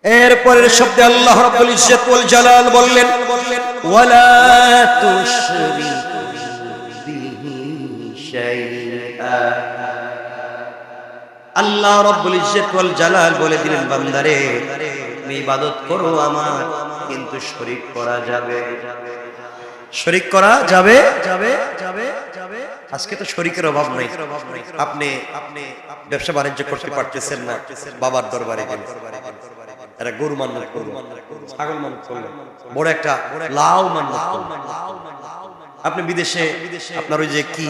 এরপরের শব্দে আল্লাহ রাব্বুল ইজ্জত ওয়াল জালাল বললেন ওয়ালা তুশরিকু বিহি শাইআ। আল্লাহ রাব্বুল ইজ্জত ওয়াল জালাল বলে দিলেন, বান্দারে তুমি ইবাদত করো আমার, কিন্তু শরীক করা যাবে, শরীক করা যাবে যাবে যাবে যাবে। আজকে তো শরীকের অভাব নাই। আপনি ব্যবসা বাণিজ্য করতে পারতেছেন না, বাবার দরবারে গেলেন, একটা গরু মান্নত করলেন, ছাগল মান্নত করলেন, বড় একটা লাউ মান্নত করলেন। আপনি বিদেশে আপনার ওই যে কি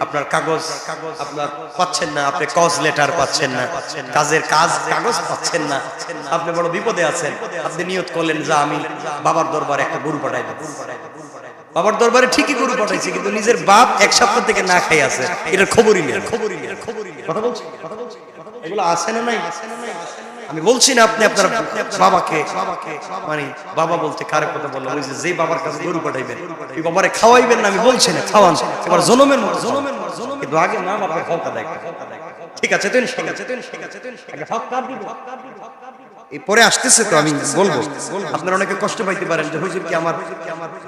আপনার কাগজ আপনার পাচ্ছেন না, আপনি কজ লেটার পাচ্ছেন না, কাজের কাগজ পাচ্ছেন না, আপনি বড় বিপদে আছেন। আপনি নিয়ত করলেন যে আমি বাবার দরবারে একটা গরু পাঠাই দেব। বাবার দরবারে ঠিকই গরু পাঠাইছে, কিন্তু নিজের বাপ এক সপ্তাহ থেকে না খাই আছে, এটার খবরই নেই। কথা বলছি, এগুলো আছে না নাই? আমি বলছি না আপনি আপনার বাবাকে মানে বাবা বলতে কারে কথা বললাম, ওই যে বাবার কাছে গরু পাঠাইবেন ওই বাবারে খাওয়াইবেন না, আমি বলছি না, খাওয়ান এবার জনমের মতো, কিন্তু আগে মা বাবার হক আদায় করেন। ঠিক আছে তুই আগে হক কার দিবেন, এই পরে আসতেছে তো আমি বলবো। আপনারা অনেকে কষ্ট পাইতে পারেন যে হুজুর কি আমার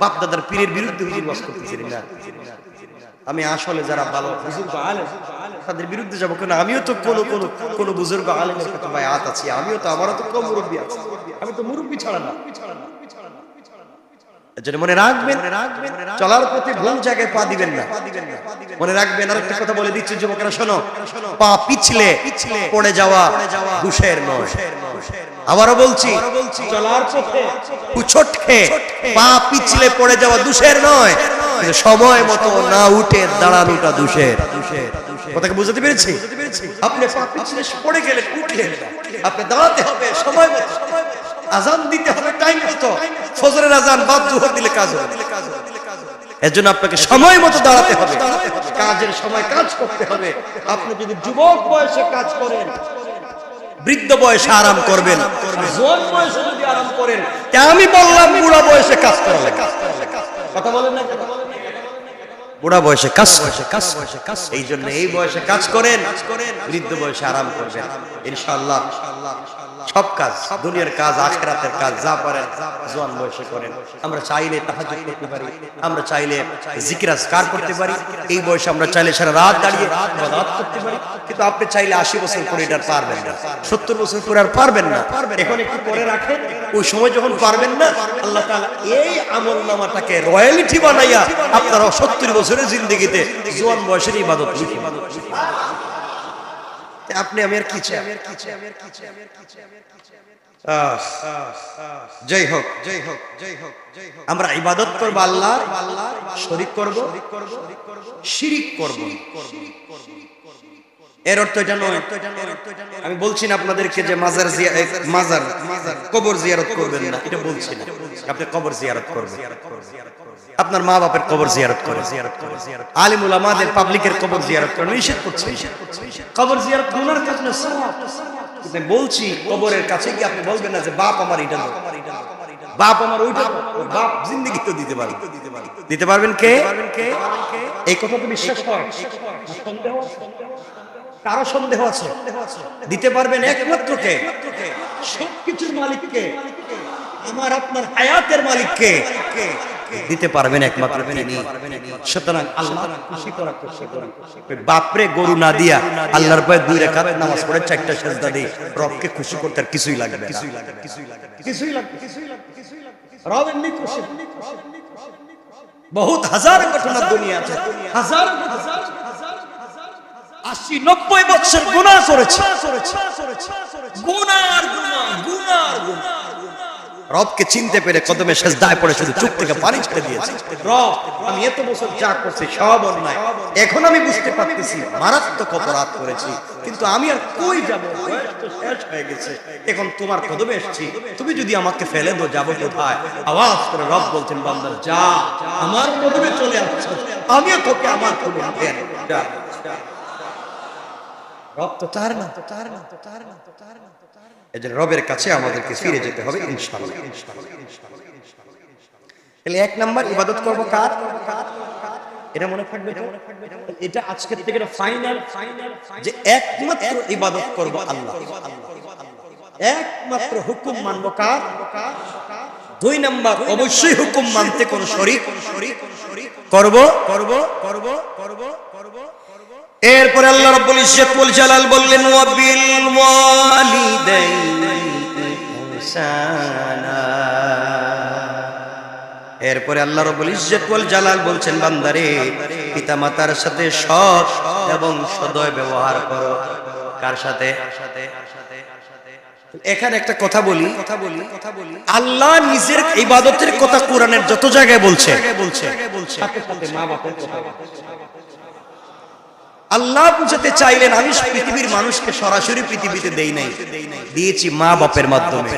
বাপ দাদার পীরের বিরুদ্ধে হুজুর ওয়াজ করতেছেন না। আমি আসলে যারা ভালো বুজুর্গ আলেম তাদের বিরুদ্ধে যাবো কেন? আমিও তো কোন বুজুর্গ আলেমের কাছে বায়াত আছি, আমিও তো, আমারও তো কম মুরব্বী আছে, আমি তো মুরব্বী ছাড়া না। এজন্য মনে রাখবেন, চলার পথে ভুল জায়গায় পা দিবেন না। মনে রাখবেন, আরেকটা কথা বলে দিচ্ছি যুবকেরা শোনো, পা পিছলে পড়ে যাওয়া ঘুষের নয়। আবারও বলছি, চলার পথে উছট খেয়ে পা পিছলে পড়ে যাওয়া দুষের নয়, সময় মতো না উঠে দাঁড়ানোটা দুষের। কথাকে বুঝতে পেরেছি? আপনি পা পিছলে পড়ে গেলে উঠলেন না, আপনি দাঁড়াতে হবে সময় মতো, আজান দিতে হবে টাইম মতো, ফজরের আজান বাদ জোহর দিলে কাজ হবে। এজন্য আপনাকে সময় মতো দাঁড়াতে হবে, কাজের সময় কাজ করতে হবে। আপনি যদি যুবক বয়সে কাজ করেন, বৃদ্ধ বয়সে আরাম করবেন, জোয়ান বয়সে যদি আরাম করেন, আমি বললাম বুড়া বয়সে কাজ করবেন। কথা বলেন না, বুড়া বয়সে কাজ, এই জন্য এই বয়সে কাজ করেন, বৃদ্ধ বয়সে আরাম করবেন ইনশাআল্লাহ। সব কাজ, দুনিয়ার কাজ, আখিরাতের কাজ যা পারেন জওয়ান বয়সে করেন। আমরা চাইলে তাহাজ্জুদ করতে পারি, আমরা চাইলে জিকির আজকার করতে পারি, এই বয়সে আমরা চাইলে সারা রাত দাঁড়িয়ে ইবাদত করতে পারি। কিন্তু আপনি চাইলে 80 বছর পরে এটা পারবেন না, 70 বছর পরে আর পারবেন না। এখন একটু পরে রাখেন, ওই সময় যখন পারবেন না, আল্লাহ তাআলা এই আমলনামাটাকে রয়্যালিটি বানাইয়া আপনারা 70 বছরের জিন্দেগিতে জওয়ান বয়সের ইবাদত লিখে আপনি আমি আর কি চাই? জয় হোক, আমরা ইবাদত করব আল্লাহর, শরীক করব, শিরিক করব। এর অর্থ এটা নয়, আমি বলছি না আপনাদেরকে যে মাজার কবর জিয়ারত করবেন না, এটা বলছি না। আপনি কবর জিয়ারত করবেন, আপনার মা বাপের কবর জিয়ারত করেন, আলিম উলামাদের পাবলিকের কবর জিয়ারত করেন, নিষেধ করছি। কবর জিয়ারত গুনার কাজ না, আপনি বলছি কবরের কাছে গিয়ে আপনি বলবেন না যে বাপ আমার এটা দাও, বাপ আমার ওইটা দাও। বাপ জিন্দেগি তো দিতে পারবেন কে? এই কথা তো বিশ্বাস হয়, কারো সন্দেহ আছে? দিতে পারবেন একমাত্র কে? সবকিছুর মালিক কে? আমার আপনার হায়াতের মালিক কে? দিতে পারবেন একমাত্র তিনি। সুতরাং আল্লাহ খুশি করার চেষ্টা করুন। বাপরে গরু না দিয়া আল্লাহর পায়ে 2 রাকাত নামাজ পড়ে 4টা সিজদা দিয়ে রবকে খুশি করতে আর কিছুই লাগবে না, রব এমনি খুশি। বহুত হাজার ঘটনা দুনিয়া আছে, হাজার 80-90 বছর গুনাহ করেছে, গুনার গুনাহ রবকে চিনতে পেরে কদমে সেজদায় পড়ে শুধু চোখ থেকে পানি ছেড়ে দিয়েছে। রব, আমি এত বছর যা করছি সব অন্যায়, এখন আমি বুঝতে পারতেছি মারাত্মক অপরাধ করেছি, কিন্তু আমি আর কই যাব? বয়স তো শেষ হয়ে গেছে, এখন তোমার কদমে এসেছি, তুমি যদি আমাকে ফেলে দাও যাবো কোথায়? আওয়াজ করে রব বলছেন, বান্দা যা, আমার কদমে চলে আসছো, আমিও তোকে আমার কদমে দেন, যা। রব তো তার না, এজন্য রবের কাছে আমাদেরকে ফিরে যেতে হবে ইনশাআল্লাহ। তাহলে 1 নাম্বার ইবাদত করব কার? এটা মনে থাকবে তো, এটা আজকের থেকে ফাইনাল যে একমাত্র ইবাদত করব আল্লাহ। একমাত্র হুকুম মানবো কার? দুই নাম্বার, অবশ্যই হুকুম মানতে কোন শরীক করব। এরপরে আল্লাহ রাব্বুল ইজ্জত ওয়াল জালাল বললেন ওয়া বিল ওয়ালিদাইনি ইহসানা। এরপরে আল্লাহ রাব্বুল ইজ্জত ওয়াল জালাল বলছেন বান্দারে পিতামাতার সাথে সৎ এবং সদয় ব্যবহার করো। কার সাথে? এখানে একটা কথা বলি, আল্লাহ নিজের ইবাদতের কথা কোরআনের যত জায়গায় বলছে সাথে সাথে মা বাপের কথা। আল্লাহ বুঝাতে চাইলেন আমি পৃথিবীর মানুষকে সরাসরি পৃথিবীতে দেই নাই, দিয়েছি মা বাপের মাধ্যমে।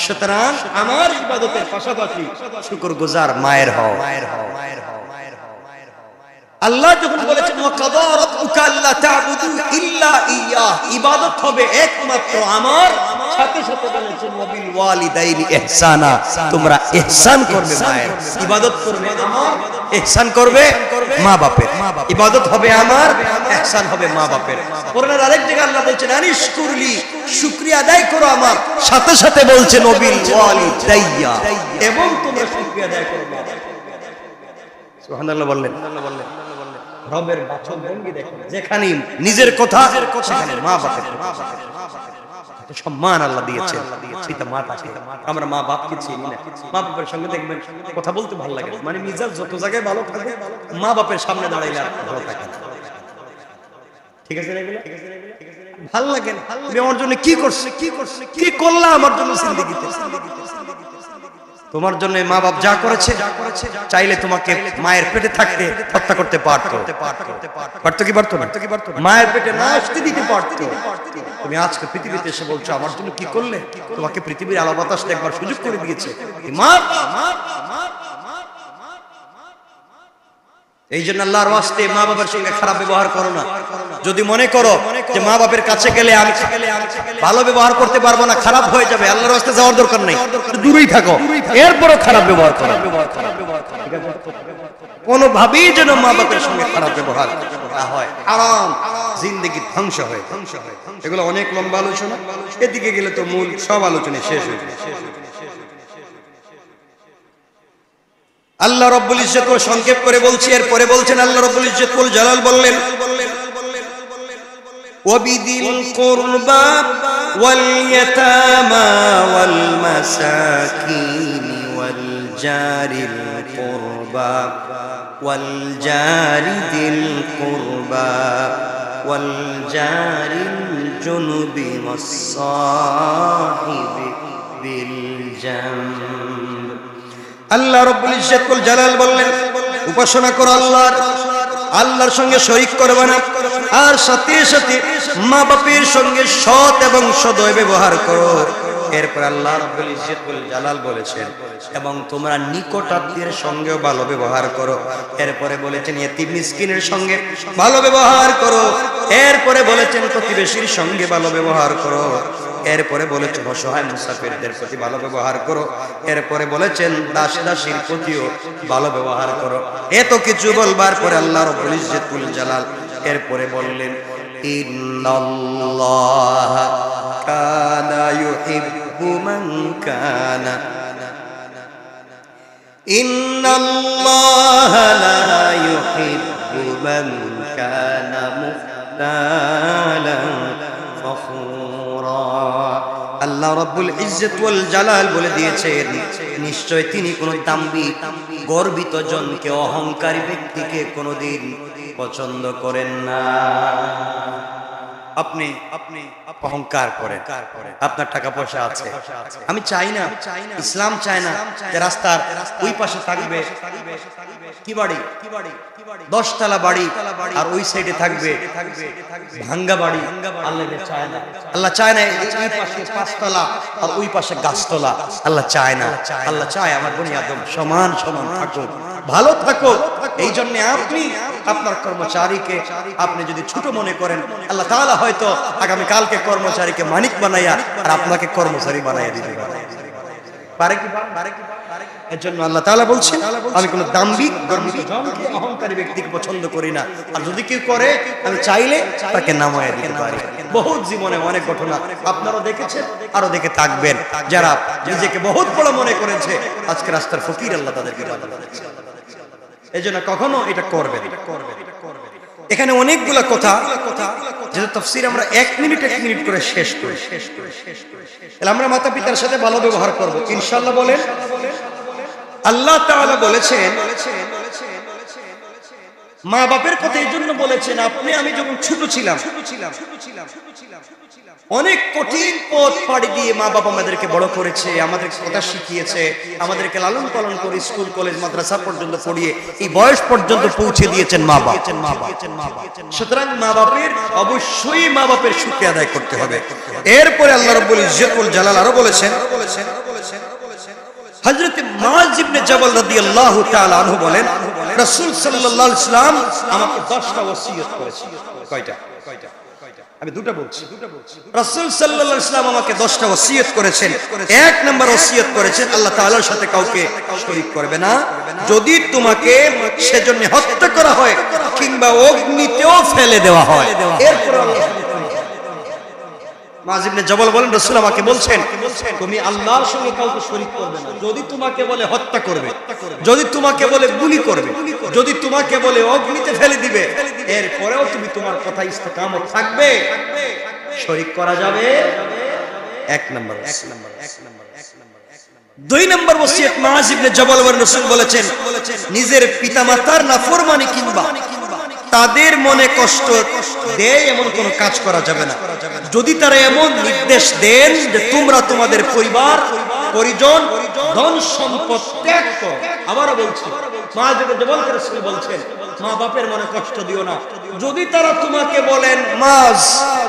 সুতরাং আমার ইবাদতের পাশাপাশি শুকরগুজার মায়ের হও। আল্লাহ যখন বলেছেন ওয়া কাদা রাব্বুকা আল্লা তা'বুদু ইল্লা ইয়্যাহ, ইবাদত হবে একমাত্র আমার, সাথে সাথে বলেছেন ওয়া বিল ওয়ালিদাইনি ইহসানা, তোমরা ইহসান করবে মায়ের। ইবাদত করবে আমার, ইহসান করবে মা বাপের। ইবাদত হবে আমার, ইহসান হবে মা বাপের। কোরআনের আরেক জায়গায় আল্লাহ বলছেন আনিশকুরলি, শুকরিয়া আদায় করো আমার, সাথে সাথে বলছেন ওয়া বিল ওয়ালিদাইয়া, এবং তোমরা শুকরিয়া আদায় করো। সুবহানাল্লাহ বললেন। রবের বাচন ভঙ্গি দেখেন, যেখানে নিজের কথা সেখানে মা বাপের সম্মান আল্লাহ দিয়েছেন। পিতা মাতা, আমরা মা বাপকে চিনি না, মা বাপের সঙ্গে দেখবেন কথা বলতে ভালো লাগে, মানে মিজাজ যত জায়গায় ভালো থাকে মা বাপের সামনে দাঁড়াইলে ভালো থাকে না। ঠিক আছে, ভালো লাগে না। তুমি আমার জন্য কি করছে, কি করলা আমার জন্য জিন্দেগিতে? তোমার জন্য মা বাপ যা করেছে, চাইলে তোমাকে মায়ের পেটে থাকতে হত্যা করতে পারতো কি পারতো না? মায়ের পেটে না আসতে দিতে পারতো। তুমি আজকে পৃথিবীতে এসে বলছো আমার জন্য কি করলে? তোমাকে পৃথিবীর আলো বাতাস দেখবার সুযোগ করে দিয়েছে মা। এই জন্য আল্লাহর ওয়াস্তে মা বাবার সঙ্গে খারাপ ব্যবহার করো না। যদি মনে করো যে মা বাপের কাছে গেলে আমি ভালো ব্যবহার করতে পারবো না, খারাপ হয়ে যাবে, আল্লাহর ওয়াস্তে যাওয়ার দরকার নেই, দূরেই থাকো। এরপরও খারাপ ব্যবহার করো, কোনোভাবেই যেন মা বাপের সঙ্গে খারাপ ব্যবহার না হয়, আরাম জিন্দেগি ধ্বংস হয়। এগুলো অনেক লম্বা আলোচনা, এদিকে গেলে তো মূল সব আলোচনা শেষ হয়ে যাবে। আল্লাহ রাব্বুল ইজ্জত সংক্ষেপ করে বলছি। এরপরে বলছেন আল্লাহ রাব্বুল ইজ্জত ওয়াল জালাল বললেন ওয়াবিদিল কুরবা ওয়াল ইয়াতামা ওয়াল মাসাকিন ওয়াল জারিল কুরবা ওয়াল জারিদিল কুরবা ওয়াল জারিল জুনুবি ওয়াস সাহিবি বিল জামব। আল্লাহ রাব্বুল ইজ্জত ওয়াল জালাল বললেন উপাসনা করো আল্লাহর সঙ্গে শরীক করবে না, আর সাথে সাথে মা বাপের সঙ্গে সৎ এবং সদয় ব্যবহার করো। এরপর আল্লাহ রাব্বুল ইজ্জত ওয়াল জালাল বলেছেন এবং তোমরা নিকট আত্মীয়ের সঙ্গেও ভালো ব্যবহার করো। এরপরে বলেছেন ইতিম মিসকিনের সঙ্গে ভালো ব্যবহার করো। এরপরে বলেছেন প্রতিবেশীর সঙ্গে ভালো ব্যবহার করো। এরপরে বলেছেন অসহায় মুসাফিরদের প্রতি ভালো ব্যবহার করো। এরপরে বলেছেন দাস দাসীর প্রতিও ভালো ব্যবহার করো। এত কিছু বলবার পরে আল্লাহ রাব্বুল ইজ্জত ওয়াল জালাল এরপরে বললেন ইন্নাল্লাহা কানা ইউহিব্বু মান কানা ইন্নাল্লাহা লা ইউহিব্বু মান কানা মুখতালান ফখুরা। আল্লাহ রাব্বুল ইজ্জত ওয়াল জালাল বলে দিয়েছেন নিশ্চয় তিনি কোন দাম্ভিক গর্বিত জনকে, অহংকারী ব্যক্তিকে কোনদিন পছন্দ করেন না। আপনি অহংকার করেন, আপনার টাকা পয়সা আছে, আমি চাই না, ইসলাম চায় না যে রাস্তার ওই পাশে থাকবে কি বাড়ি, 10 তলা বাড়ি, আর ওই সাইডে থাকবে ভাঙ্গা বাড়ি। আল্লাহ চায় না এই পাশে 5 তলা আর ওই পাশে গাছতলা। আল্লাহ চায় না, আল্লাহ চায় আমার বনি আদম সমান সমান থাকুক, ভালো থাকো। এই জন্য আপনি আপনার কর্মচারীকে আপনি যদি ছোট মনে করেন, আল্লাহ তাআলা হয়তো আগামী কালকে কর্মচারীকে মানিক বানাইয়া আর আপনাকে কর্মচারী বানাইয়া দিতে পারে। পারে কি এর জন্য আল্লাহ তাআলা বলছেন আমি কোন দাম্ভিক গর্বিত জনকে অহংকারী ব্যক্তিকে পছন্দ করি না, আর যদি কেউ করে আমি চাইলে তাকে নামায়ে দিতে পারি। বহুত জীবনে অনেক ঘটনা আপনারা দেখেছেন, আরো দেখে থাকবেন। যারা নিজেকে বহুত বড় মনে করেছে আজকে রাস্তার ফকির আল্লাহ তাদেরকে বানিয়েছে। এজন্য কখনো এটা করবেন। এখানে অনেকগুলা কথা যেটা তাফসীর আমরা 1 মিনিট করে শেষ করি। তাহলে আমরা মাতা পিতার সাথে ভালো ব্যবহার করব ইনশাআল্লাহ। বলেন আল্লাহ তাআলা বলেছেন, মা বাপের কথা এই জন্য বলেছেন, আপনি আমি যখন ছোট ছিলাম অনেক কঠিন পথ পাড়ি দিয়ে মা বাবা আমাদেরকে বড় করেছে, আমাদের কথা শিখিয়েছে, আমাদেরকে লালন পালন করে স্কুল কলেজ মাদ্রাসা পর্যন্ত পড়িয়ে এই বয়স পর্যন্ত পৌঁছে দিয়েছেন মা বাবা। সুতরাং মা বাপের অবশ্যই মা বাপের শুকরিয়া আদায় করতে হবে। এরপরে আল্লাহ রাব্বুল ইজ্জত ওয়াল জালাল আরো বলেছেন, হযরত মুআয ইবনে জাবাল রাদিয়াল্লাহু তাআলা আনহু বলেন, রাসূল সাল্লাল্লাহু আলাইহি ওয়াসাল্লাম আমাকে 10টা ওসিয়ত করেছেন। কয়টা? আমি দুটো বলছি। রাসূল সাল্লাল্লাহু আলাইহি ওয়াসাল্লাম আমাকে 10টা ওসিয়ত করেছেন। 1 নাম্বার ওসিয়ত করেছেন, আল্লাহ তাআলার সাথে কাউকে শরীক করবে না। যদি তোমাকে সেজন্য হত্যা করা হয় কিংবা অগ্নিতেও ফেলে দেওয়া হয়। এরপর মুআয ইবনে জাবাল বলেন, রাসূল আমাকে বলছেন তুমি আল্লাহর সঙ্গে কাউকে শরীক করবে না। যদি তোমাকে বলে হত্যা করবে, যদি তোমাকে বলে গুলি করবে, যদি তোমাকে বলে অগ্নিতে ফেলে দিবে, এরপরেও তুমি তোমার কথা ইস্তেকামত থাকবে, শরীক করা যাবে। 1 নাম্বার। 2 নাম্বার ওসিয়ত মুআয ইবনে জাবাল ওয়ার রাসূল বলেছেন, নিজের পিতামাতার নাফরমানি কিংবা তাদের মনে কষ্ট দেয় এমন কোন কাজ করা যাবে না। যদি তারা এমন নির্দেশ দেন যে তোমরা তোমাদের পরিবার পরিজন ধন সম্পদ ত্যাগ করো, আবারও বলছি মুআয ইবনে জাবাল রাসূল বলছেন মা বাপের মনে কষ্ট দিও না। যদি তারা তোমাকে বলেন মুআয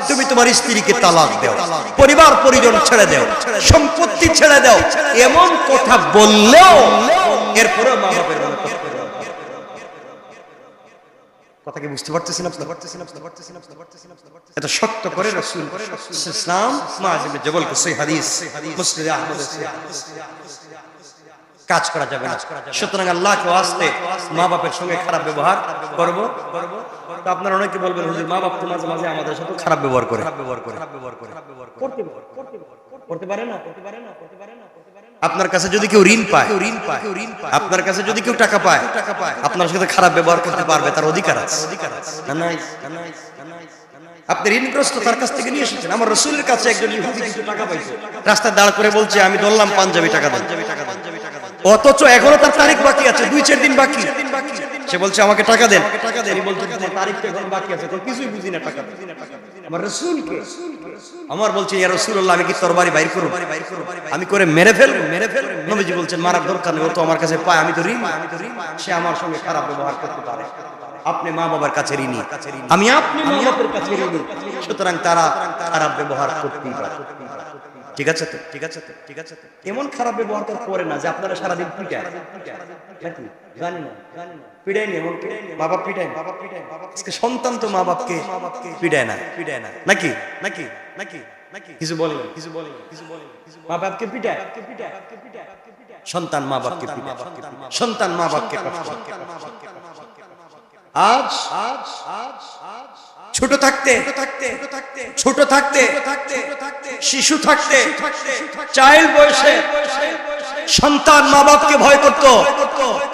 তুমি তোমার স্ত্রীকে তালাক দাও, পরিবার পরিজন ছেড়ে দাও, সম্পত্তি ছেড়ে দাও, এমন কথা বললেও এরপরে মা বাপের মনে কষ্ট দিও না। কথা কি বুঝতে পারতেছেন? এটা সত্য করে রাসূল ইসলাম মুআয ইবনে জাবালকে সহিহ হাদিস মুসনাদ আহমদ কাজ করা যাবে না। সুতরাং আল্লাহকে ওয়াস্তে মা বাপের সঙ্গে খারাপ ব্যবহার করব। তো আপনারা অনেকে বলবেন হুজুর মা বাপ তো মাঝে মাঝে আমাদের সাথে খারাপ ব্যবহার করে। করতে পারে না। আপনার কাছে যদি কেউ ঋণ পায়, আপনার কাছে যদি কেউ টাকা পায়, আপনার সাথে খারাপ ব্যবহার করতে পারবে, তার অধিকার আছে। আপনি ঋণগ্রস্ত তার কাছ থেকে নিয়ে এসেছেন। আমার রাসূলের কাছে একজন ইহুদি কিছু টাকা পাইছে, রাস্তায় দাঁড় করে বলছে আমি ধরলাম পাঞ্জাবি টাকা দেন, অথচ এখনো তার তারিখ বাকি আছে, 2-4 দিন বাকি। সে বলছে আমাকে টাকা দেন, আমি বলছি তারিখ তো এখন বাকি আছে, তো কিছুই বুঝি না টাকা। আমার রাসূলকে আমার বলছে ইয়া রাসূলুল্লাহ আমি কি তরবারি বাইর করব, আমি করে মেরে ফেলব। নবীজি বলছেন মারার দরকার নেই, ও তো আমার কাছে পায়, আমি তো ঋণী, সে আমার সঙ্গে খারাপ ব্যবহার করতে পারে। আপনি মা বাবার কাছে ঋণী, আমি আপনি মা বাবার কাছে ঋণী, সুতরাং তারা খারাপ ব্যবহার করতেই পারে। ঠিক আছে তো? এমন খারাপ ব্যবহার তো করে না যে আপনারা সারাদিন পিটায় নাকি জানি না, পিটায় নি, এমন মা বাপ পিটায়, সন্তান তো মা বাপকে পিটায় না নাকি কিছু বলে মা বাপকে পিটায়, সন্তান মা বাপকে পিটায়, সন্তান মা বাপকে কষ্ট। আজ ছোট থাকতে শিশু থাকতে চাইল্ড বয়সে সন্তান মা বাপকে ভয় করত,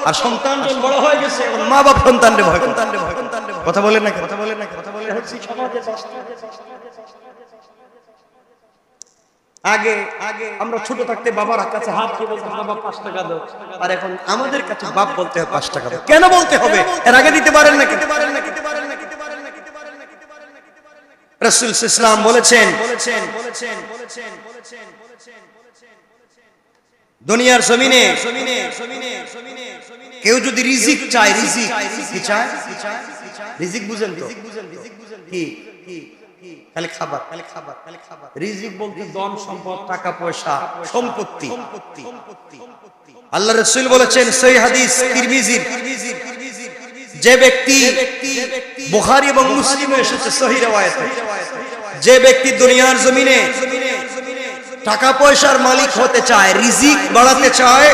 আর সন্তান যখন বড় হয়ে গেছে মা বাপ সন্তানকে ভয় করত। কথা বলেন না? আগে আমরা ছোট থাকতে বাবার কাছে হাত দিয়ে বলতাম বাবা 5 টাকা দাও, আর এখন আমাদের কাছে বাপ বলতে হয় 5 টাকা দাও। কেন বলতে হবে? এর আগে দিতে পারেন না? রাসূল ইসলাম বলেছেন দুনিয়ার জমিনে কেউ যদি রিজিক চায়, রিজিক বুঝেন তো কি? খালি খাবার। রিজিক বলতে ধন সম্পদ, টাকা পয়সা, সম্পত্তি। আল্লাহ রাসূল বলেছেন সহিহ হাদিস তিরমিজির, যে ব্যক্তি বুখারী এবং মুসলিমে এসেছে সহিহ riwayat, যে ব্যক্তি দুনিয়ার জমিনে টাকা পয়সার মালিক হতে চায়, রিজিক বাড়াতে চায়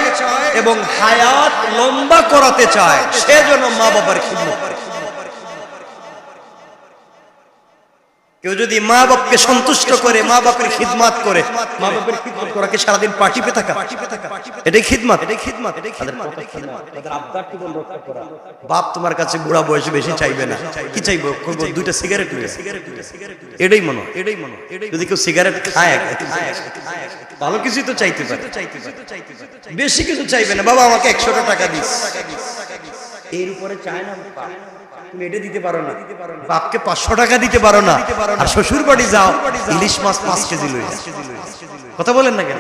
এবং হায়াত লম্বা করাতে চায়, সেজন্য মা বাবার খিদমত করে। কেউ যদি মা বাপকে সন্তুষ্ট করে, মা বাপের খিদমত করে, মা বাপের খিদমত করা কি সারাদিন পার্টি পে থাকা? এটাই খিদমত, এটাই খিদমত, এটাই খিদমত, তাদের আবদার জীবন রক্ষা করা। বাপ তোমার কাছে বুড়া বয়সে বেশি চাইবে না, কি চাইবো? দুইটা সিগারেট, এটাই মনে, এটাই মনে। যদি কেউ সিগারেট খায়, ভালো কিছু তো চাইতে পারে, বেশি কিছু চাইবে না। বাবা আমাকে 100 টাকা দিস, এর উপরে চায় না। তুমি এটা দিতে পারো না, বাপকে 500 টাকা দিতে পারো না, আর শ্বশুর বাড়ি যাও ইলিশ মাছ 5 কেজি লই। কথা বলেন না কেন?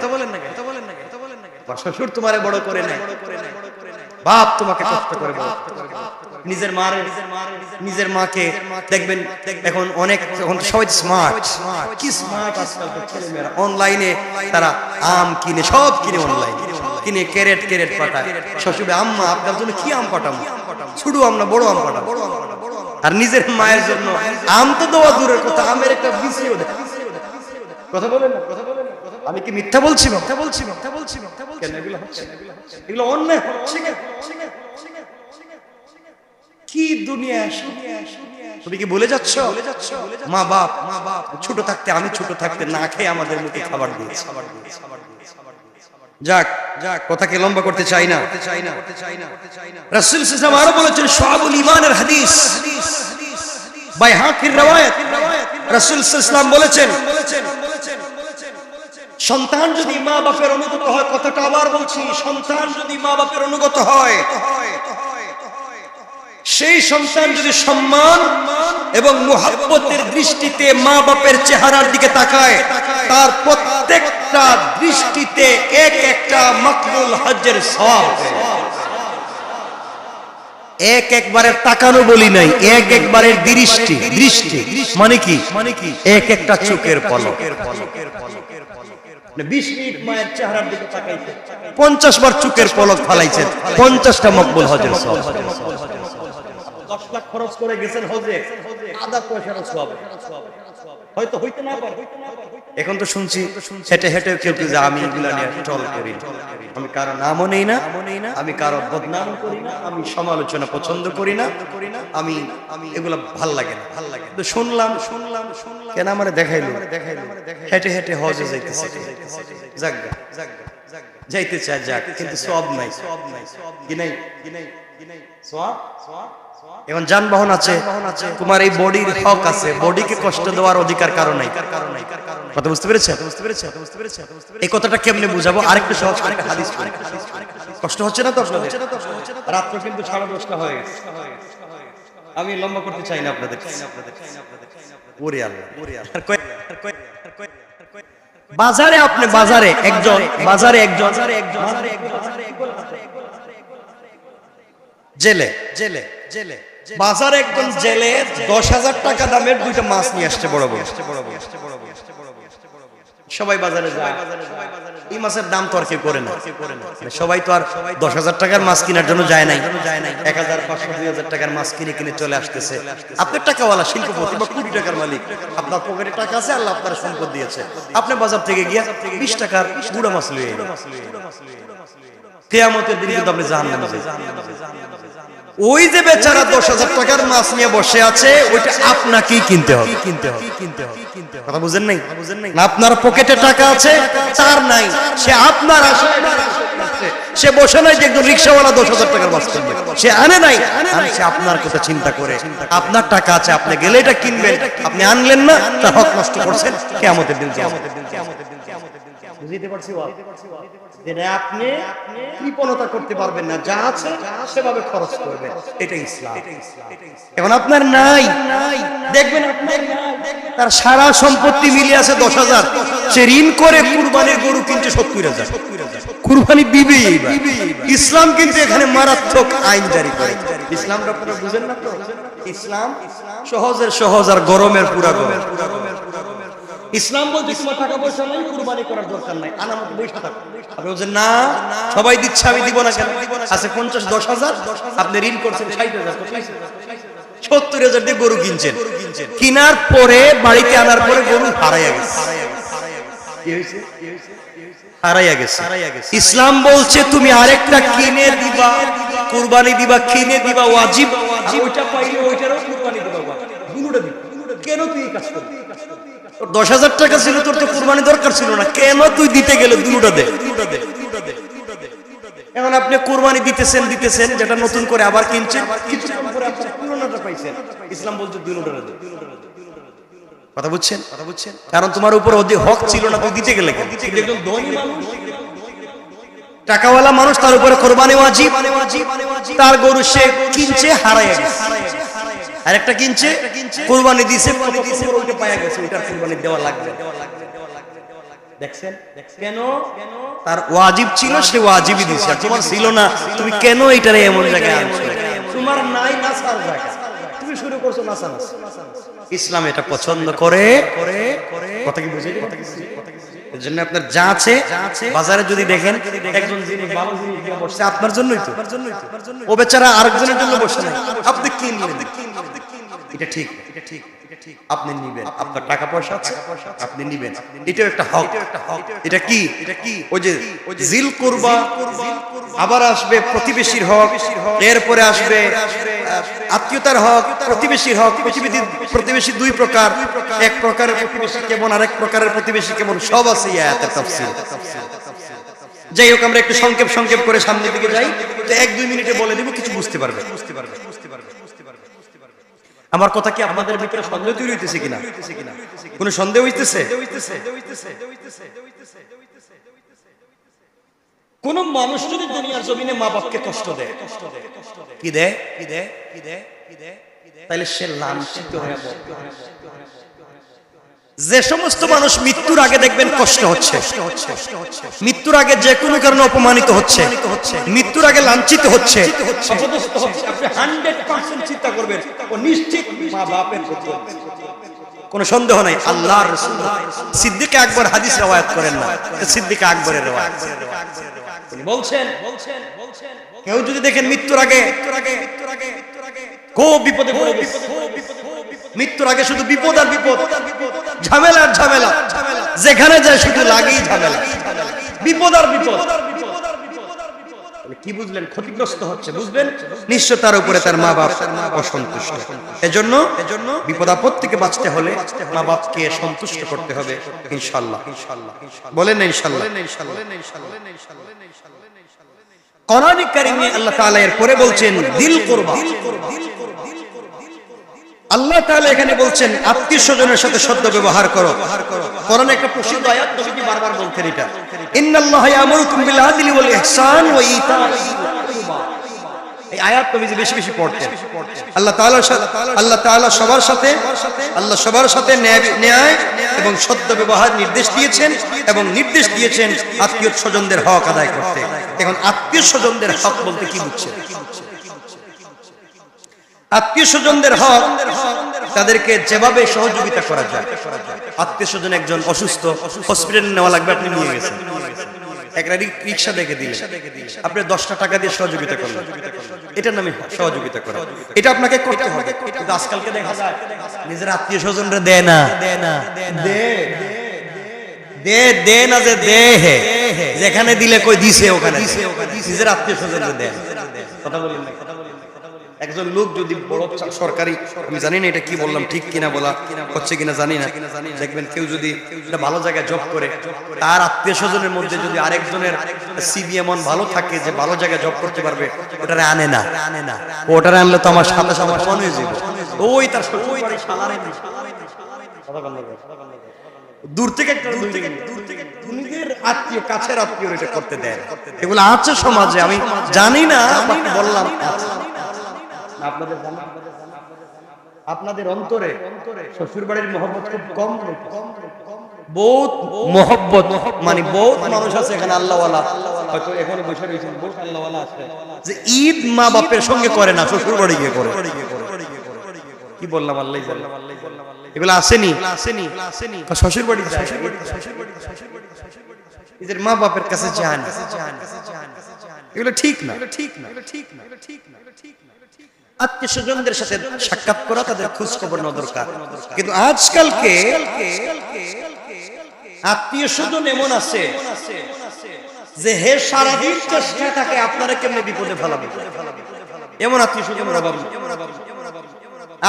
শ্বশুর তোমারে বড় করে নেয়, বাপ তোমাকে কষ্ট করে বড়। নিজের মাকে দেখবেন এখন অনেক, এখন সবাই স্মার্ট, কি স্মার্ট আজকাল ছেলেমেয়েরা। অনলাইনে তারা আম কিনে, সব কিনে অনলাইনে কিনে ক্যারেট ক্যারেট পাঠায় শ্বশুরে। আম্মা আপনার জন্য কি আম পাঠাবো? ছোট আম না বড় আম পাঠাবো? আর নিজের মায়ের জন্য আম তো দেওয়া দূরের কথা, আমের একটা বিচিও দেয়। কথা বলেন না? আমি কি মিথ্যা বলছি? এগুলো অন্যায় হচ্ছে। কি দুনিয়া! তুমি কি বলে যাচ্ছ মা বাপ ছোট থাকতে, আমি ছোট থাকতে না খেয়ে আমাদের মুখে খাবার দিয়েছে। যাক, কথাকে লম্বা করতে চাই না। রাসূল সাল্লাল্লাহু আলাইহি ওয়াসাল্লাম আরো বলেছেন, শুআবুল ঈমানের হাদিস, বাইহাকির riwayat, রাসূল সাল্লাল্লাহু আলাইহি ওয়াসাল্লাম বলেছেন, সন্তান যদি মা বাপের অনুগত হয়, কথাটা আবার বলছি, সন্তান যদি মা বাপের অনুগত হয়, সেই সন্তান যদি সম্মান এবং মুহাব্বতের দৃষ্টিতে মা বাপের চেহারার দিকে তাকায়, তার প্রত্যেকটা দৃষ্টিতে এক একটা মাকবুল হজ্জের সওয়াব। একবারের তাকানো বলি নাই, একবারের দৃষ্টি। মানে কি? এক একটা চোখের পলক। 20 মিনিট মায়ের চেহারার দিকে তাকাইছে, 50 বার চোখের পলক ফালাইছেন, 50টা মকবুল হজ্জের সওয়াব। 10 লাখ খরচ করে গেছেন হজে, আদা পয়সার সওয়াব হয়তো হইতে না পারে। এখন তো শুনছি হেঁটে হেঁটে কেউ কেউ যে আমি এগুলা নিয়ে টল করি, আমি কারো নামও নেই না, আমি কারো বদনাম করি না, আমি সমালোচনা পছন্দ করি না, আমি এগুলা ভাল লাগে না। তো শুনলাম কেন আমারে দেখাইলো, হেঁটে হেঁটে হজে যাইতেছে, যাইতে চায় যাক, কিন্তু সওয়াব নাই। কি নাই? সওয়াব। এখন যানবাহন আছে, তোমার এই বডির হক আছে, বডিকে কষ্ট দেওয়ার অধিকার কারো নাই। কথা বুঝতে পেরেছেন? এই কথাটা কেমনে বুঝাবো? আরেকটু সহজ করে হাদিস পড়ি। কষ্ট হচ্ছে না তো আপনাদের? রাত্র কিন্তু 10:30 হয়ে গেছে। আমি লম্বা করতে চাই না আপনাদের। ওরে আল্লাহ, বাজারে আপনি বাজারে একজন জেলে বাজারে একজন জেলে 10,000 টাকা দামের 2টা মাছ নিয়ে আসছে, বড় বড়। সবাই বাজারে যায়, এই মাছের দাম তো আর কেউ করে না। সবাই তো আর 10,000 টাকার মাছ কেনার জন্য যায় নাই। 1,500 2,000 টাকার মাছ কিনে চলে আসতেছে। আপনার টাকাওয়ালা শিল্পপতি বা কোটি টাকার মালিক, আপনার পকেটে টাকা আছে, আল্লাহ আপনার সম্পদ দিয়েছে। আপনি বাজার থেকে গিয়ে 20 টাকার বুড়া মাছ লয়ে এলেন। কিয়ামতের দিন কিন্তু আপনি জাহান্নামে যাবেন। ওই যে বেচারা 10,000 টাকার মাছ নিয়ে বসে আছে, ওইটা আপনাকেই কিনতে হবে। কথা বুঝেন নাই? না আপনার পকেটে টাকা আছে, তার নাই, সে আপনার আশায় সে বসে নাই যে একজন রিকশাওয়ালা 10,000 টাকার মাছ কিনবে, সে আনে নাই, সে আপনার কথা চিন্তা করে। আপনার টাকা আছে, আপনি গেলে এটা কিনবেন, আপনি আনলেন না, তার হক নষ্ট করছেন। কিয়ামতের দিন বুঝতে পারছি? আপনি কৃপণতা করতে পারবেন না, যা আছে সেভাবে খরচ করবেন, এটাই ইসলাম। এখন আপনার নাই, দেখবেন আপনার তার সারা সম্পত্তি মিলে আছে 10,000, সে ঋণ করে কুরবানির গরু কিনছে 70,000, কুরবানি দিবেই। ইসলাম কিন্তু এখানে মারাত্মক আইন জারি করে। ইসলাম আপনারা বুঝেন না তো? ইসলাম সহজের সহজ আর গরমের পুরা গরম। ইসলাম বলতে তোমার টাকা পয়সা নাই, কুরবানি করার দরকার নাই, আনামত বৈশা থাকো। আপনি বলছেন না সবাই দিচ্ছে, আমি দিব না কেন? আছে 50 10,000, আপনি ঋণ করছেন 60,000, 70,000 দিয়ে গরু কিনছেন, কিনার পরে বাড়িতে আনার পরে গরু হারাইয়া গেছে। হারাইয়া গেছে। ইসলাম বলছে তুমি আরেকটা কিনে দিবা, কুরবানি দিবা, কিনে দিবা ওয়াজিব, ওইটা পাইলে ওইটারও কুরবানি দিবা, দুটোটা দিবা। কেন তুই এই কাজ করবি? 10,000 টাকা ছিল, তোর তো কুরবানি দরকার ছিল না, কেন তুই দিতে গেলে? দুটোটা দে। এখন আপনি কুরবানি দিতেছেন, যেটা নতুন করে আবার কিনছেন, কিছুক্ষণ পরে আপনি পুরোনোটা পাইছেন। ইসলাম বলছে দুটোটা দে। কথা বুঝছেন? কারণ তোমার উপর অধিক হক ছিল না, তুই দিতে গেলে। একজন ধনী মানুষ, টাকাওয়ালা মানুষ, তার উপরে কুরবানি ওয়াজিব, তার গরু সে কিনছে, হারায় গেছে। আরেকটা কিনছে, কুরবানি দিয়েছে, ওইটা পায়া গেছে, ওইটার কুরবানি দেওয়া লাগবে। দেখছেন কেন? তার ওয়াজিব ছিল, সে ওয়াজিবই দিয়েছে, তোমার ছিল না, তুমি কেন এইটারে এমন জায়গায় আনছো? তোমার নাই নাসার জায়গা, তুমি শুরু করছো নাসানাস। ইসলাম এটা পছন্দ করে। কথা কি বুঝে? এর জন্য আপনার যা আছে, বাজারে যদি দেখেন একজন যিনি ভালো জিনিস নিয়ে বসছে, আপনার জন্যই তো। ও বেচারা আরেকজনের জন্য বসে নাই, আপনি কিনলেন। এটা ঠিক, আপনি নিবেন, আপনার টাকা পয়সা আছে, আপনি নিবেন, এটাও একটা হক। এটা কি? ওই যে জিল কুরবা, আবার আসবে প্রতিবেশীর হক, এরপরে আসবে আত্মীয়তার হক, প্রতিবেশীর হক। প্রতিবেশী দুই প্রকার, এক প্রকারের প্রতিবেশী কেমন, আরেক প্রকারের প্রতিবেশী কেমন, সব আছে এই আয়াতের তাফসীর। যাই হোক, আমরা একটু সংক্ষেপ করে সামনের দিকে যাই, তো 1-2 মিনিটে বলে দেব, কিছু বুঝতে পারবে। আমার কথা কি আপনাদের ভিতরে সন্দেহ তৈরি হইতেছে কিনা? কোনো সন্দেহ হইতেছে? কোন মানুষ যদি দুনিয়ার জমিনে মা বাপকে কষ্ট দেয়, কি দেয়, তাহলে সে লাঞ্ছিত হয়ে পড়ে। যে সমস্ত মানুষ মৃত্যুর আগে দেখবেন কষ্ট হচ্ছে, মৃত্যুর আগে যে কোনো কারণে অপমানিত হচ্ছে, মৃত্যুর আগে লাঞ্ছিত হচ্ছে, আপনি 100% চিন্তা করবেন ও নিশ্চিত মা বাপের প্রতি কোনো সন্দেহ নাই। আল্লাহর রাসূল সিদ্দিক আকবর হাদিস রওয়ায়াত করেন না, সিদ্দিক আকবরের রওয়ায়াত। তিনি বলছেন, কেউ যদি দেখেন মৃত্যুর আগে খুব বিপদে পড়ে গেছে, মৃত্যুর আগে শুধু বিপদ আর বিপদ, ঝামেলা আর ঝামেলা, যেখানে যায় শুধু লাগেই ঝামেলা, বিপদ আর বিপদ, কি বুঝলেন? ক্ষতিগ্রস্ত হচ্ছে, বুঝবেন নিশ্চয় তার উপরে তার মা বাপ অসন্তুষ্ট। এজন্য বিপদ আপদ থেকে বাঁচতে হলে মা বাপকে সন্তুষ্ট করতে হবে ইনশাআল্লাহ। বলেন না ইনশাআল্লাহ? কোরআনে কারিমে আল্লাহ তাআলা এর পরে বলছেন দিল কুরবা। আল্লাহ তাআলা এখানে বলছেন আত্মীয় স্বজনের সাথে সদ্য ব্যবহার করো। কোরআনে একটা প্রসিদ্ধ আয়াত, নবীজি বারবার বলতেন এটা, ইন্নাল্লাহা ইয়ামুরুকুম বিল আদলি ওয়াল ইহসান ওয়া ইতাই যিল কুরবা। এই আয়াত নবীজি বেশি বেশি পড়তেন। আল্লাহ তাআলা সবার সাথে ন্যায় এবং সদ্য ব্যবহার নির্দেশ দিয়েছেন, এবং নির্দেশ দিয়েছেন আত্মীয় স্বজনদের হক আদায় করতে। এখন আত্মীয় স্বজনদের হক বলতে কি বুঝছেন? আত্মীয় স্বজনদের হক, তাদেরকে যেভাবে সহযোগিতা করা যায়। আত্মীয় স্বজন একজন অসুস্থ, হসপিটালে নেওয়া লাগবে, আপনি নিয়ে গেছেন, একটা রিক্সা দেখে দিলেন, আপনি 10টা টাকা দিয়ে সহযোগিতা করলেন, এটার নামে সহযোগিতা করা। এটা আপনাকে করতে হবে। কিন্তু আজকালকে দেখা যায় নিজের আত্মীয় স্বজনরা দেয় না, যেখানে দিলে কই দিছে ওখানে, নিজের আত্মীয় স্বজনরা দেয়। কথা বলেন না? একজন লোক যদি বড় সরকারি, আমি জানি না এটা কি বললাম, ঠিক কিনা বলা হচ্ছে কিনা জানি না, দেখবেন কেউ যদি একটা ভালো জায়গায় জব করে, তার আত্মীয় স্বজনের মধ্যে যদি আরেকজনের সিভি এমন ভালো থাকে যে ভালো জায়গায় জব করতে পারবে, ওটারে আনে না। ওটারে আনলে তো আমার সাথে সমান হয়ে যাবে, ওই তার দূর থেকে একটা নিজের আত্মীয়, কাছের আত্মীয় এটা করতে দেয়। এগুলো আছে সমাজে, আমি জানি না, বললাম আপনাদের অন্তরে শ্বশুর বাড়ির মহব্বত খুব কম, বহুত মহব্বত, মানে বহুত মানুষ আছে এখানে আল্লাহওয়ালা, হয়তো এখানে বসে রয়েছেন, বহুত আল্লাহওয়ালা আছে যে ঈদ মা বাপের সঙ্গে করে না, শ্বশুর বাড়ি গিয়ে করে। কি বললাম? আল্লাহ জানে। এগুলো আসেনি, শ্বশুর বাড়ি নিজের মা বাপের কাছে যান, এগুলো ঠিক না। আত্মীয় স্বজনদের সাথে সাক্ষাৎ করা, তাদের খোঁজ খবর নেওয়া দরকার। কিন্তু আজকালকে আত্মীয় স্বজন এমন আছে যে হে সারাদিন চেষ্টা থাকে আপনারা কেমনে বিপদে ফেলাবে, এমন আত্মীয় স্বজন অভাব।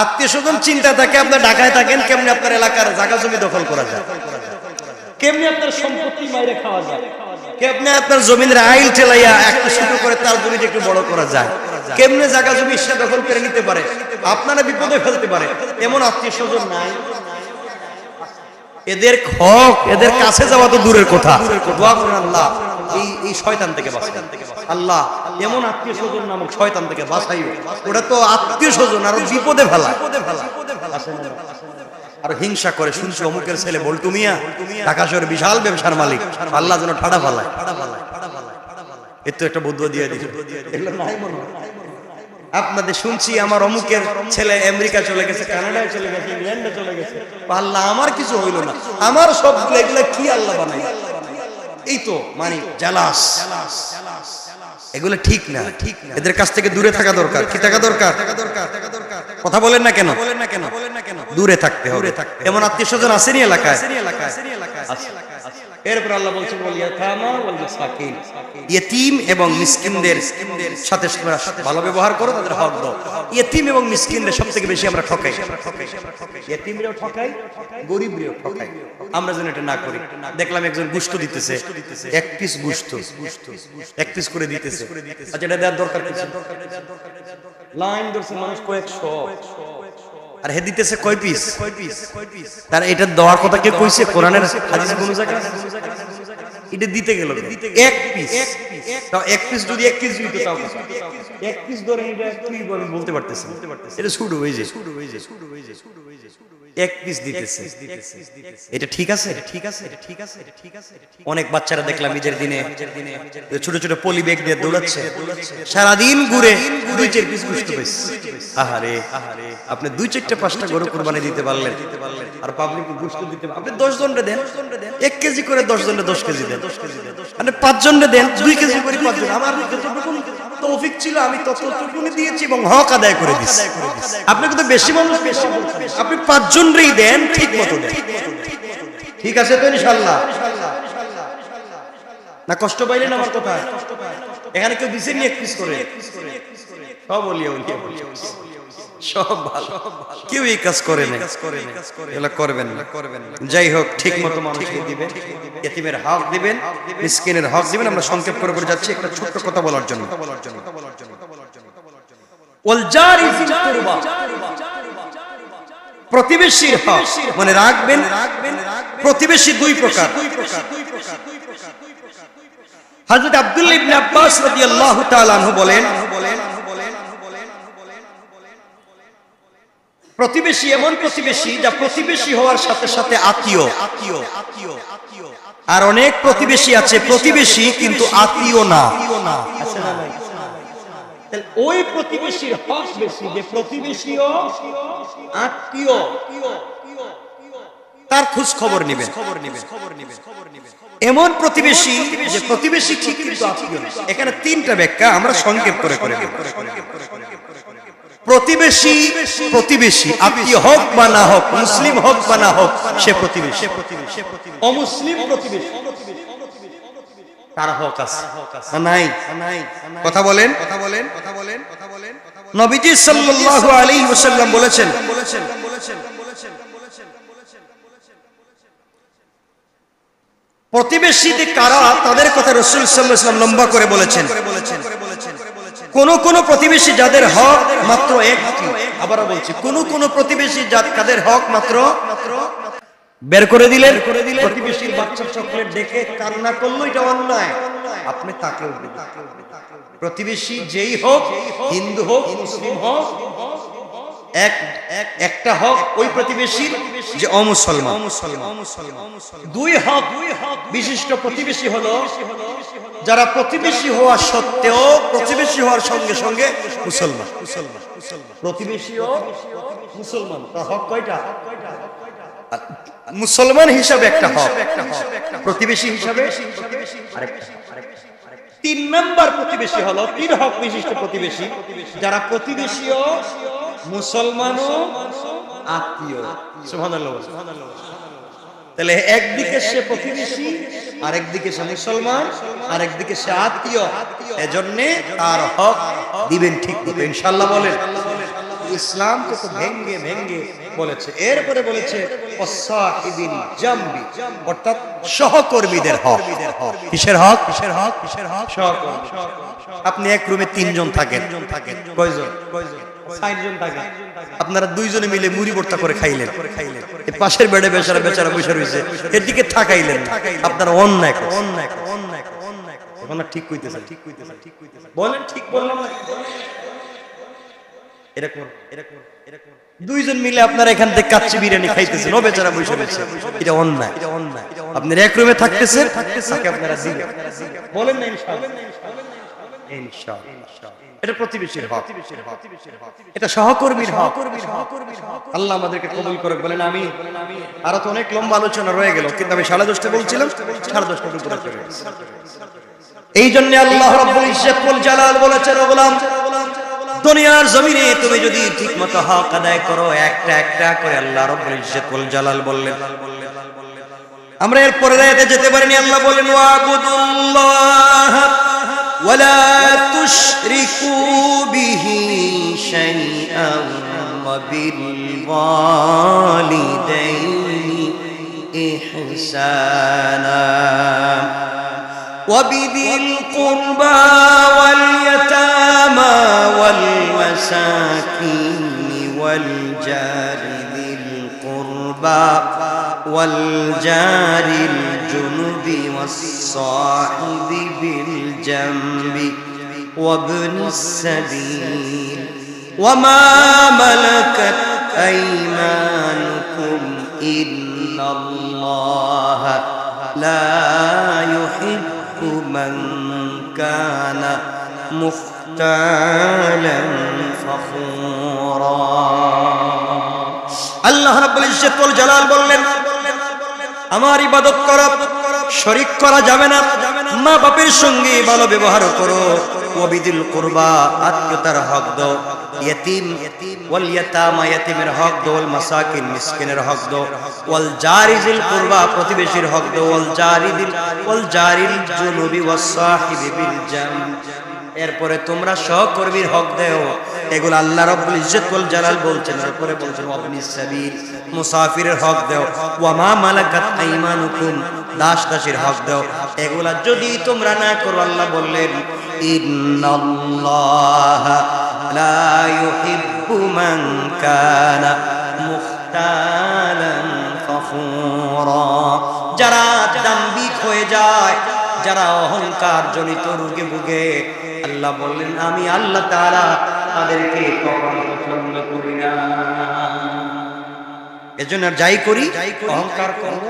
আত্মীয় স্বজন চিন্তা থাকে আপনার ঢাকায় থাকেন কেমনে আপনার এলাকার জায়গা জমি দখল করা যায়, কেমনে আপনার সম্পত্তি মাইরে খাওয়া যায়, কেমনে আপনার জমিনের আইল ঠেলাইয়া একটা শুরু করে তার জমিটা একটু বড় করা যায়, কেমনে জায়গা জমি ইচ্ছা দখল করে নিতে পারে, আপনারা বিপদে ফেলতে পারে, এমন আত্মীয় স্বজন নাই। এদের হক, এদের কাছে যাওয়া তো দূরের কথা। দোয়া করেন আল্লাহ এই শয়তান থেকে বাঁচান, আল্লাহ এমন আত্মীয় স্বজন নামক শয়তান থেকে বাঁচাইও। ওটা তো আত্মীয় স্বজন আরো বিপদে ফেলা, আর হিংসা করে। শুনছি অমুকের ছেলে বল্টু মিয়া ঢাকা শহরে বিশাল ব্যবসার মালিক, আল্লাহ যেন ঠাডা ফালায়। এর তো একটা বদুয়া দিয়ে দিল। আপনাদের শুনছি আমার অমুকের ছেলে আমেরিকা চলে গেছে, কানাডায় চলে গেছে, ইংল্যান্ডে চলে গেছে, আল্লাহ আমার কিছু হইল না, আমার সবগুলো এগুলা কি আল্লাহ বানাই। এই তো মানে জালাস, এগুলো ঠিক না। এদের কাছ থেকে দূরে থাকা দরকার। কি থাকা দরকার? কথা বলেন না কেন? দূরে থাকতে হবে। এমন আত্মীয় স্বজন আসেনি এলাকায়? এরপর আল্লাহ বলছেন ইয়েতিম এবং মিসকিনদের সাথে ভালো ব্যবহার করো, তাদের হক দাও। ইয়েতিম এবং মিসকিনদের সবথেকে বেশি আমরা ঠকাই। ইয়েতিমরাও ঠকাই, গরিবরাও ঠকাই। আমরা যেন এটা না করি। দেখলাম একজন গোশত দিতেছে, এক পিস গোশত, এক পিস করে দিতেছে। আচ্ছা এটা দেওয়ার দরকার কি? লাইন ধরছে মানুষ কয়েকশো, আর হে দিতেছে কয় পিস? তার এটা দেওয়ার কথা কে কইছে? কোরআনের হাদিসে কোন জায়গায় এটা দিতে গেল এক পিস। তাও এক পিস যদি এক কেজি হইতো তাও এক পিস ধরে এটা কি বলতে পারতেছে? এটা শুরু হয়ে যায়, এক পিস দিতেছে। এটা ঠিক আছে? অনেক বাচ্চারা দেখলাম নিজের দিনে ছোট ছোট পলি ব্যাগ দিয়ে দৌড়াচ্ছে, সারাদিন ঘুরে 2-4 পিস গোশত পাইছে। আহারে, আপনি 2-4-5টা গরু কুরবানি দিতে পারলেন, আর পাবলিককে গোশত দিতে আপনি 10 জনরে দেন, 1 কেজি করে 10 জনরে 10 কেজি দেন, মানে 5 জনরে দেন 2 কেজি করে 5 জন। আমার যতটুকু তৌফিক ছিল আমি ততটুকু দিয়েছি এবং হক আদায় করে দিয়েছি। আপনি কিন্তু বেশি মানুষ, আপনি 5 জনরেই দেন, ঠিক মতো দেন। ঠিক আছে তো ইনশাআল্লাহ? না কষ্ট পাইলেন আমার কথা? এখানে কেউ দিছেন নি 1 পিস করে? সব বলিয়া সব ভালো, কেউ এই কাজ করে না, এগুলো করবেন না। যাই হোক, ঠিক মতো মানুষকে দিবেন, ইতিমের হক দিবেন, মিসকিনের হক দিবেন। আমরা সংক্ষেপ করে করে যাচ্ছি একটা ছোট্ট কথা বলার জন্য। ওয়াল জারি যিল কুরবা, প্রতিবেশীর হক মনে রাখবেন। প্রতিবেশী 2 প্রকার। হযরত আব্দুল্লাহ ইবনে আব্বাস রাদিয়াল্লাহু তাআলা আনহু বলেন, প্রতিবেশী এমন প্রতিবেশী যা প্রতিবেশী হওয়ার সাথে সাথে আত্মীয়। আর অনেক প্রতিবেশী আছে প্রতিবেশী কিন্তু আত্মীয় না। ওই প্রতিবেশীর হক বেশি যে প্রতিবেশীও আত্মীয়, তার খোঁজ খবর নেবেন। এমন প্রতিবেশী যে প্রতিবেশী ঠিক কিন্তু আত্মীয় না। এখানে 3টা ব্যাখ্যা আমরা সংক্ষেপ করে করে প্রতিবেশী, প্রতিবেশী আত্মীয় হোক বা না হোক, মুসলিম হোক বা না হোক, সে প্রতিবেশী। অমুসলিম প্রতিবেশী তার হক আছে নাই? কথা বলেন। নবীজি সাল্লাল্লাহু আলাইহি ওয়াসাল্লাম বলেছেন, প্রতিবেশীতে কারা তাদের কথা রাসূল সাল্লাল্লাহু আলাইহি ওয়াসাল্লাম লম্বা করে বলেছেন। কোন কোন প্রতিবেশী যাদের হক মাত্র একটি, আবারও বলছি, কোন কোন প্রতিবেশী যাদের হক মাত্র বের করে দিলেন। প্রতিবেশীর বাচ্চা চকলেট দেখে কান্না করলো, এটা অন্যায়, আপনি তাকে প্রতিবেশী যেই হোক, হিন্দু হোক মুসলিম হোক, একটা হক ওই প্রতিবেশীর যে অমুসলমান। 2 হক বিশিষ্ট প্রতিবেশী হলো যারা প্রতিবেশী হওয়া সত্ত্বেও, প্রতিবেশী হওয়ার সঙ্গে সঙ্গে মুসলমান। প্রতিবেশীও মুসলমান, তার হক কয়টা? মুসলমান হিসাবে একটা হক, প্রতিবেশী হিসাবে আরেকটা। 3 নাম্বার প্রতিবেশী হলো 3 হক বিশিষ্ট প্রতিবেশী যারা প্রতিবেশীও মুসলমানও আত্মীয়। সুবহানাল্লাহ। তাহলে একদিকে সে প্রতিবেশী, আরেকদিকে সে মুসলমান, আরেকদিকে সে আত্মীয়, এজন্য তার হক দিবেন ঠিক মতো ইনশাআল্লাহ বলেন। ইসলাম তো ভেঙ্গে ভেঙ্গে বলেছে, এরপরে বলেছে ওয়াসাহিবিল জামবি, অর্থাৎ সহকর্মীদের হক। কিসের হক? কিসের হক? কিসের হক? সহকর্মী। আপনি এক রুমে 3 জন থাকেন, কয়জন? 60 জন থাকেন। আপনারা 2 জনে মিলে মুড়ি ভর্তা করে খাইলেন, এই পাশের বেডে বেচারা বেচারা বসে রয়েছে, এদিকে থাকাইলেন, আপনারা অন্যায় করছেন। এখন ঠিক কইতেছেন, ঠিক কইতেছেন, ঠিক কইতেছেন, বলেন ঠিক বললাম না? এরকম এরকম এরকম 2 জন মিলে আপনারা এখান থেকে কাচ্চি বিরিয়ানি খাইতেছেন, ও বেচারা বসে রয়েছে, এটা অন্যায়। আপনারা এক রুমে থাকতেছেন, তাকে আপনারা দিবেন, বলেন না ইনশাআল্লাহ? ইনশাআল্লাহ এটা প্রতিবেশীর হক, এটা সহকর্মীর হক। আল্লাহ আমাদেরকে কবুল করে, বলেন আমি। আরো তো অনেক লম্বা আলোচনা রয়ে গেল, কিন্তু আমি 10:30 বলছিলাম, 10:30 উপরে চলে গেছে। এই জন্য আল্লাহ রাব্বুল ইজ্জত ওয়াল জালাল বলেছেন, ও গোলাম, দুনিয়ার জমিনে তুমি যদি ঠিকমতো হক আদায় করো, একটা একটা করে, আল্লাহ রাব্বুল ইজ্জত ওয়াল জালাল বললেন। আমরা এর পরের আয়াতে যেতে পারিনি, আল্লাহ বলেন ওয়াবুদুল্লাহ ওয়ালা তুশরিকু বিহি শাইআন ওয়া বিল ওয়ালিদাইনি ইহসানা وبذي القربى واليتامى والمساكين والجار ذي القربى والجار الجنب والصاحب بالجنب وابن السبيل وما ملكت أيمانكم إن الله لا يحب من كان مختالا فخورا আল্লাহ রাব্বুল ইজ্জত ওয়াল জালাল বললেন, আমার ইবাদত করা শরীক করা যাবে না, মা বাপের সঙ্গে ভালো ব্যবহার করো, ওয়াবিদিল কুরবা আত্মীয়তার হক দাও, ইয়তিম ওয়াল ইয়াতামা ইয়াতিমের হক দাও, ওয়াল মাসাকিন মিসকিনের হক দাও, ওয়াল জারিজিল কুরবা প্রতিবেশীর হক দাও, ওয়াল জারিল জুনুবি ওয়াস সাহিবি বিল জাম। এরপরে তোমরা সহকর্মীর হক দাও, এগুলো আল্লাহ রাব্বুল ইজ্জত ওয়াল জালাল বলছেন। এরপরে বলছেন ওয়াবনিস সাবিল মুসাফিরের হক দাও, ওয়া মা মালাকাত আইমানুকুম দাস দাসীর হক দাও, এগুলা যদি তোমরা না করো, আল্লাহ বললেন ইন্নাল্লাহা লা ইউহিব্বু মান কানা মুখতালান ফখুরা। যারা দাম্ভিক হয়ে যায়, যারা অহংকার জনিত রোগে ভুগে, আল্লাহ বললেন আমি আল্লাহ তাআলা তাদেরকে কখনো পছন্দ করি না। এজন্য যাই করি অহংকার করব,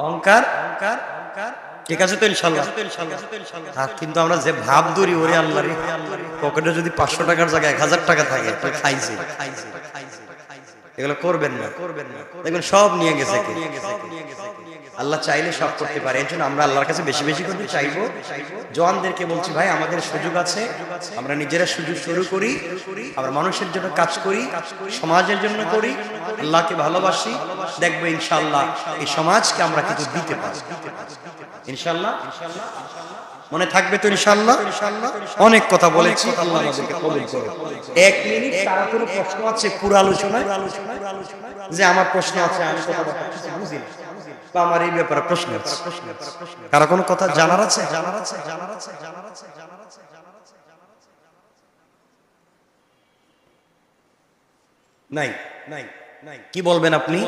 অহংকার ঠিক আছে তো ইনশাআল্লাহ। কিন্তু আমরা যে ভাব ধরি, ওরে আল্লাহ রে, পকেটে যদি 500 টাকার জায়গায় 1000 টাকা থাকে, তো খাইছে, এগুলো করবেন না, দেখবেন সব নিয়ে গেছে। আল্লাহ চাইলে সব করতে পারে, এর জন্য আমরা আল্লাহর কাছে বেশি বেশি করতে চাইবো। জওয়ানদেরকে বলছি, ভাই আমাদের সুযোগ আছে, আমরা নিজেরা সুযোগ শুরু করি, আমরা মানুষের জন্য কাজ করি, সমাজের জন্য করি, আল্লাহকে ভালোবাসি, দেখবো ইনশাআল্লাহ এই সমাজকে আমরা কিছু দিতে পারি ইনশাআল্লাহ। মনে থাকবে তো ইনশাআল্লাহ? অনেক কথা বলেছি, আল্লাহ আমাদেরকে কবুল করুন। 1 মিনিট তার কোনো প্রশ্ন আছে পুরো আলোচনায়? যে আমার প্রশ্ন আছে, আমি কথা বুঝি না, বা আমার এই ব্যাপারে প্রশ্ন আছে, কারো কোনো কথা জানার আছে? নাই নাই নাই, কি বলবেন আপনি?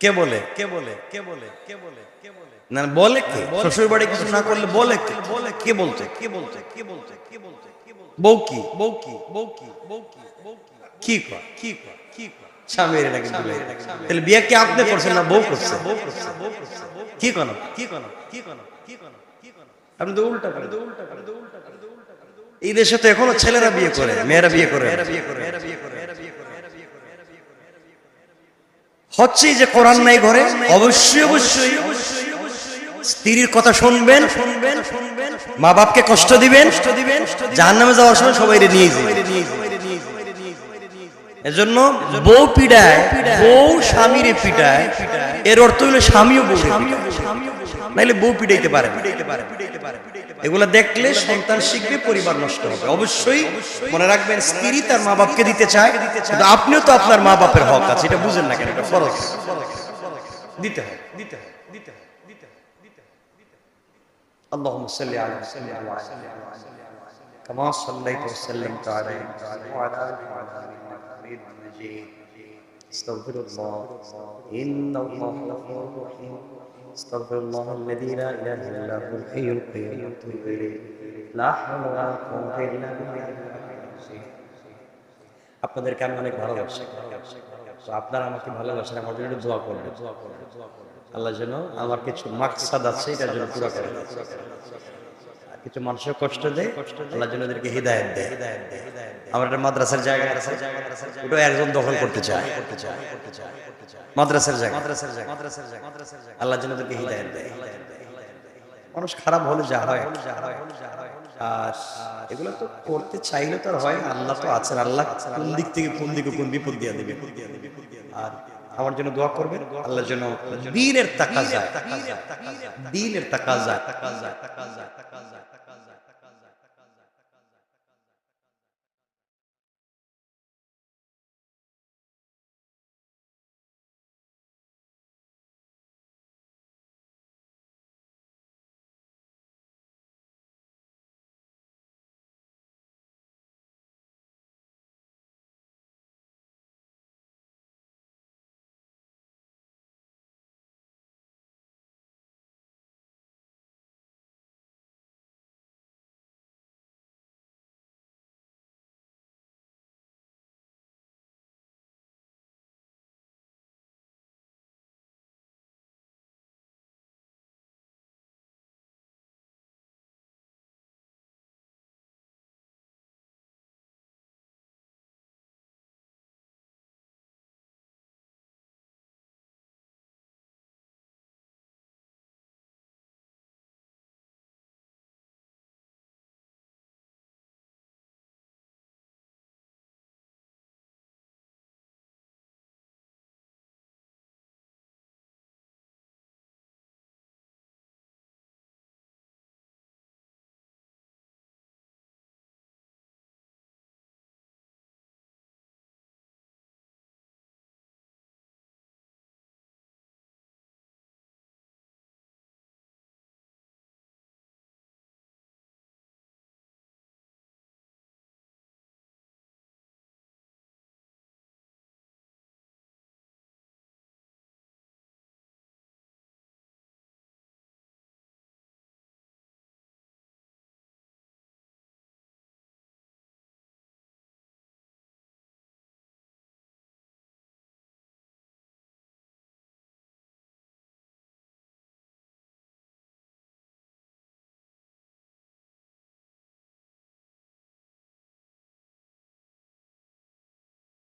কে বলে? না বলে কে? শ্বশুর বাড়ি কিছু না করলে বলে কে? কে বলতে? বউ কি স্বামীর নাকি বলে? তাহলে বিয়ে কি আপনি করছেন না বউ করছে? কি কোন আপনি তো উল্টা করেন। এই দেশে তো এখনো ছেলেরা বিয়ে করে, মেয়েরা বিয়ে করে হচ্ছে যে কোরআন নাই ঘরে। অবশ্যই স্ত্রীর কথা শুনবেন, মা বাপকে কষ্ট দিবেন, জাহান্নামে যাওয়ার সময় সবাই নিয়ে যাবে। এজন্য বউ পিড়ায়, বউ স্বামীরে পিড়ায়, এর অর্থ হলো স্বামীও বউ নাইলে বউ পিড়াইতে পারে না। এগুলা দেখলে সন্তান শিখবে, পরিবার নষ্ট হবে। অবশ্যই মনে রাখবেন, স্ত্রী তার মা বাপকে দিতে চায়, কিন্তু আপনিও তো আপনার মা বাপের হক আছে, এটা বুঝেন না কেন? এটা ফরজ, দিতে হয়। আল্লাহুম্মা সাল্লি আলা কামা সাল্লাইতা ওয়া সাল্লামতা আলা ওয়া আলা আলি হামিদ মাজিদ। আস্তাগফিরুল্লাহ ইন্নাল্লাহা গফুরুর রহিম। আস্তাগফিরুল্লাহ আল্লাযী লা ইলাহা ইল্লা হুয়াল হাইয়ুল কাইয়্যুম ওয়া আতুবু ইলাইহি। লা হাওলা ওয়া লা কুওয়াতা ইল্লা বিল্লাহ। আপনাদেরকে আমি অনেক ভালোবাসি, তো আপনারা আমাকে ভালোবাসেন, আমার জন্য দোয়া করবেন। আল্লাহ যেন আমার কিছু মাকসাদ আছে এটার জন্য পুরো করে দেয়। কিছু মানুষের কষ্ট দেয়, আল্লাহ যেন ওদেরকে হিদায়াত দেয়। আমার একটা মাদ্রাসার জায়গা আছে, ওটা একজন দখল করতে চায়, মাদ্রাসার জায়গা। আল্লাহ যেন ওদেরকে হিদায়াত দেয়। মানুষ খারাপ হলে যা হয়, আর এগুলো তো করতে চাইলে তো আর হয়। আল্লাহ তো আছেন, আল্লাহ কোন দিক থেকে কোন দিকে কোন বিপদ দিয়ে দেবে। আর আমার জন্য দোয়া করবেন, আল্লাহ যেন দ্বীনের তাকাজা, দ্বীনের তাকাজা